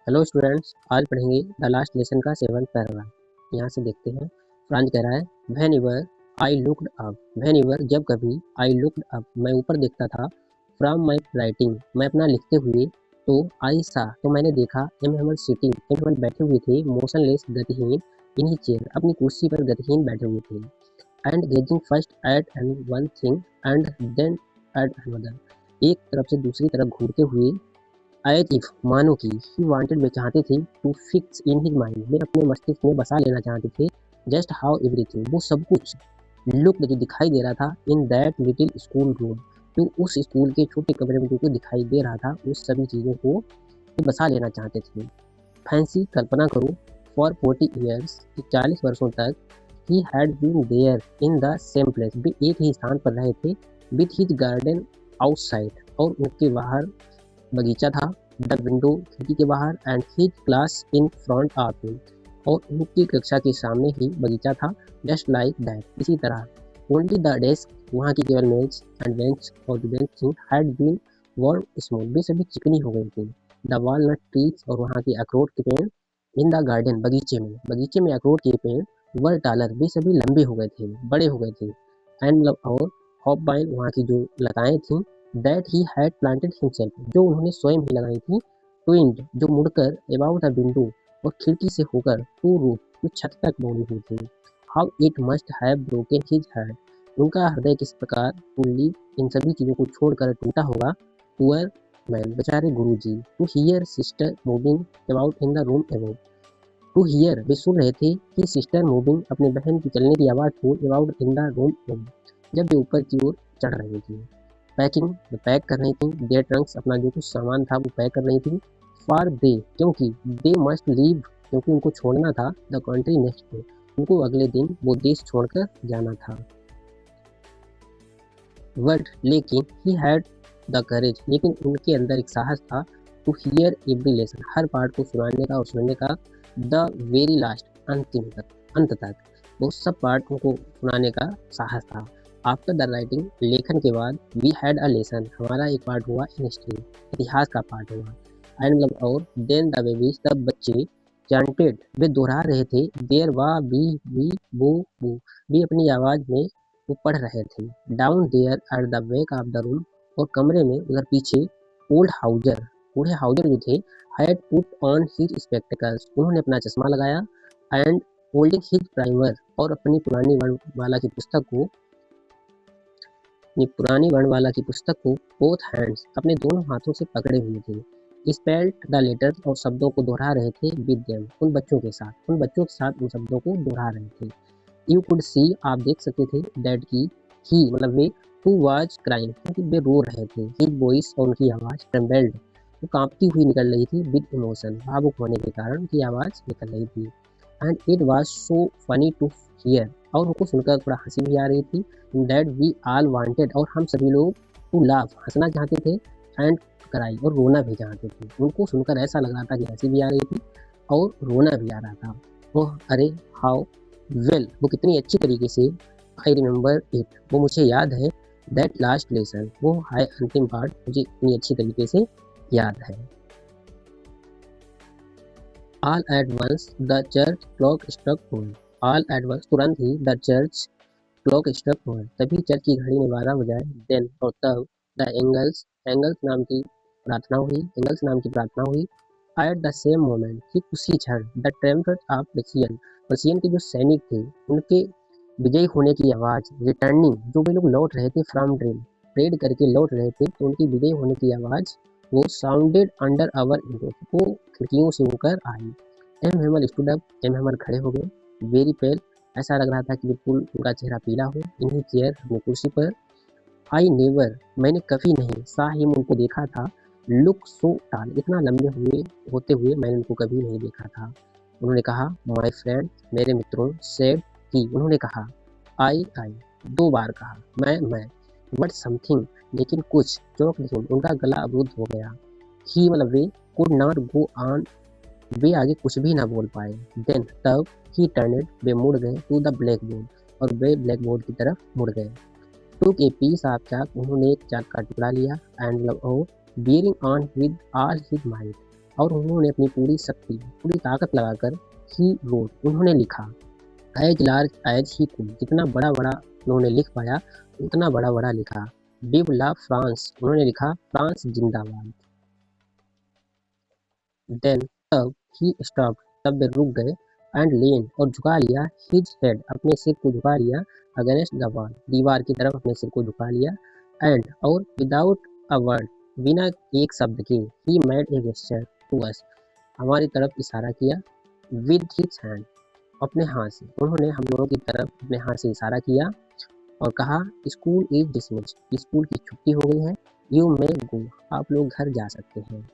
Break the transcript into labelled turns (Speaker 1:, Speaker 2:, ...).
Speaker 1: Hello students, आज पढ़ेंगे the last lesson का 7वां पैराग्राफ। यहाँ से देखते हैं। फ्रांज कह रहा है when ever I looked up, when ever जब कभी, आई लुक्ड अप मैं ऊपर देखता था, फ्रॉम माई राइटिंग मैं अपना लिखते हुए, तो आई सा तो मैंने देखा, M Hemal sitting M Hemal बैठे हुए थे, मोशनलेस गतिहीन इन ही चेयर अपनी कुर्सी पर गतिहीन बैठे हुए थे, and gazing first at and one thing and then at another एक तरफ से दूसरी तरफ घूरते हुए, एज इफ मानो कि ही वांटेड वे चाहते थे, to fix in his mind वे अपने मस्तिष्क में बसा लेना चाहते थे, जस्ट हाउ एवरीथिंग वो सब कुछ, लुक जो दिखाई दे रहा था, in that little school room जो उस स्कूल के छोटे कमरे में जो दिखाई दे रहा था, उस सभी चीज़ों को वे बसा लेना चाहते थे। फैंसी कल्पना करो, फॉर 40 ईयर्स 40 वर्षों तक, he had been there in the same place वे एक ही स्थान पर रहे थे, विथ हिज गार्डन आउटसाइड और उनके बाहर बगीचा था, द विंडो खिड़की के बाहर, and his class in front of him और उनकी कक्षा के सामने ही बगीचा था, जस्ट लाइक दैट इसी तरह। ओनली द डेस्क वहाँ की केवल मेज एंड बेंच और bench had been worn smooth वे सभी चिकनी हो गई थी, द वॉलनट ट्रीज और वहाँ के अखरोट के पेड़, इन द गार्डन बगीचे में अखरोट के पेड़, वर टालर वे सभी लंबे हो गए थे, बड़े हो गए थे, एंड और हॉपबाइन वहाँ की जो लताएं थीं, that he had planted himself जो उन्होंने स्वयं ही लगाई थी, ट्विंड जो मुड़कर, अबाउट द विंडो और खिड़की से होकर, टू रूफ जो छत तक मोड़ी हुई थी, how it must have broken his heart उनका हृदय किस प्रकार, टू लीव इन सभी चीज़ों को छोड़कर टूटा होगा, पुअर मैन बेचारे गुरुजी, to hear sister moving about in the room above to hear वे सुन रहे थे कि सिस्टर मूविंग अपने बहन की चलने की आवाज़ को, about in the room above जब वे ऊपर की ओर चढ़ रही थी, पैकिंग पैक कर रही थी, देयर ट्रंक्स अपना जो कुछ सामान था वो पैक कर रही थी, फॉर दे क्योंकि, दे मस्ट लीव क्योंकि उनको छोड़ना था, द कंट्री नेक्स्ट डे उनको अगले दिन वो देश छोड़कर जाना था, बट लेकिन ही हैड द करेज लेकिन उनके अंदर एक साहस था, टू हियर एवरी लेसन हर पार्ट को सुनाने का और सुनने का, द वेरी लास्ट अंतिम तक अंत तक वो सब पार्ट उनको सुनाने का साहस था। आफ्टर द राइटिंग लेखन के बाद, वी हैड अ लेसन हमारा एक पार्ट हुआ इन हिस्ट्री इतिहास का पार्ट हुआ, एंड मतलब और देन द बेबीज तब बच्चे, चांटेड वे दोहरा रहे थे, देर वा बी बू बू वे अपनी आवाज़ में वो पढ़ रहे थे, down there at the back of the room और कमरे में उधर पीछे, ओल्ड हाउजर बूढ़े हाउजर जो थे, had put on his spectacles उन्होंने अपना चश्मा लगाया, एंड होल्डिंग हिज प्राइमर और अपनी पुरानी वर्णमाला की पुस्तक को बोथ हैंड्स अपने दोनों हाथों से पकड़े हुए थे, स्पेल्ड द लेटर्स और शब्दों को दोहरा रहे थे, विद देम उन बच्चों के साथ उन शब्दों को दोहरा रहे थे। यू कुड सी आप देख सकते थे, दैट की ही मतलब वे, टू वाज क्राइंग क्योंकि वे रो रहे थे, हिज वॉइस और उनकी आवाज़ ट्रेम्बल्ड वो कांपती हुई निकल रही थी, विद इमोशन भावुक होने के कारण उनकी आवाज़ निकल रही थी, and it was so funny to hear और उनको सुनकर थोड़ा हंसी भी आ रही थी, दैट वी ऑल वांटेड और हम सभी लोग, टू लाफ हंसना चाहते थे, एंड क्राई और रोना भी चाहते थे। उनको सुनकर ऐसा लग रहा था कि हंसी भी आ रही थी और रोना भी आ रहा था। ओह अरे हाउ वेल वो कितनी अच्छी तरीके से, आई रिमेंबर इट वो मुझे याद है, दैट लास्ट लेसन वो हाय अंतिम पार्ट मुझे इतनी अच्छी तरीके से याद है। All at once the church clock struck 1 all at once तुरंत ही, द चर्च क्लॉक स्ट्रक 1 तभी चर्च की घड़ी ने 12 बजाए, देन और तब, द एंगल्स नाम की प्रार्थना हुई, एट द सेम मोमेंट ठीक उसी क्षण, द ट्रेम्पेट ऑफ पर्शियन के जो सैनिक थे उनके विजयी होने की आवाज़, रिटर्निंग जो वे लोग लौट रहे थे फ्रॉम ड्रीम प्रेड करके लौट रहे थे, तो उनकी विजयी होने की आवाज़ वो साउंडेड अंडर आवर विंडो वो खिड़कियों से होकर आई। M Hemal stood up M Hemal खड़े हो गए, वेरी पेल ऐसा लग रहा था कि बिल्कुल उनका चेहरा पीला हो, इन्हीं चेयर अपनी कुर्सी पर, आई नेवर मैंने कभी नहीं, सा हिम उनको देखा था, लुक सो टाल इतना लंबे होते हुए मैंने उनको कभी नहीं देखा था। उन्होंने कहा, माई फ्रेंड मेरे मित्रों, सेड की उन्होंने कहा, आई 2 बार कहा, मैं बट समथिंग लेकिन कुछ, चौक नहीं उनका गला अवरुद्ध हो गया, ही मतलब वे, could not go on way आगे कुछ भी ना बोल पाए, देन तब, ही टर्नेड वे मुड़ गए, टू द ब्लैक बोर्ड और वे ब्लैक बोर्ड की तरफ मुड़ गए, टुक ए पीस ऑफ चाक उन्होंने एक चाक का टुकड़ा लिया, and love bearing on with all his might और उन्होंने अपनी पूरी शक्ति, पूरी ताकत लगाकर ही रोट, उन्होंने लिखा। As large as he could, जितना बड़ा बड़ा उन्होंने लिख पाया उतना बड़ा बड़ा लिखा। विव ला फ्रांस, उन्होंने लिखा फ्रांस जिंदाबाद। देन तब ही स्टॉप्ड, तब वे रुक गए। एंड लेन, और झुका लिया। हिज हेड, अपने सिर को झुका लिया। अगेंस्ट द वॉल, दीवार की तरफ अपने सिर को झुका लिया। एंड, और विदाउट अ वर्ड, बिना एक शब्द के, he made a gesture to us, हमारी तरफ इशारा किया। विद हिज हैंड, अपने हाथ से, उन्होंने हम लोगों की तरफ अपने हाथ से इशारा किया और कहा स्कूल इज डिसमिस्ड, स्कूल की छुट्टी हो गई है। यू मे गो, आप लोग घर जा सकते हैं।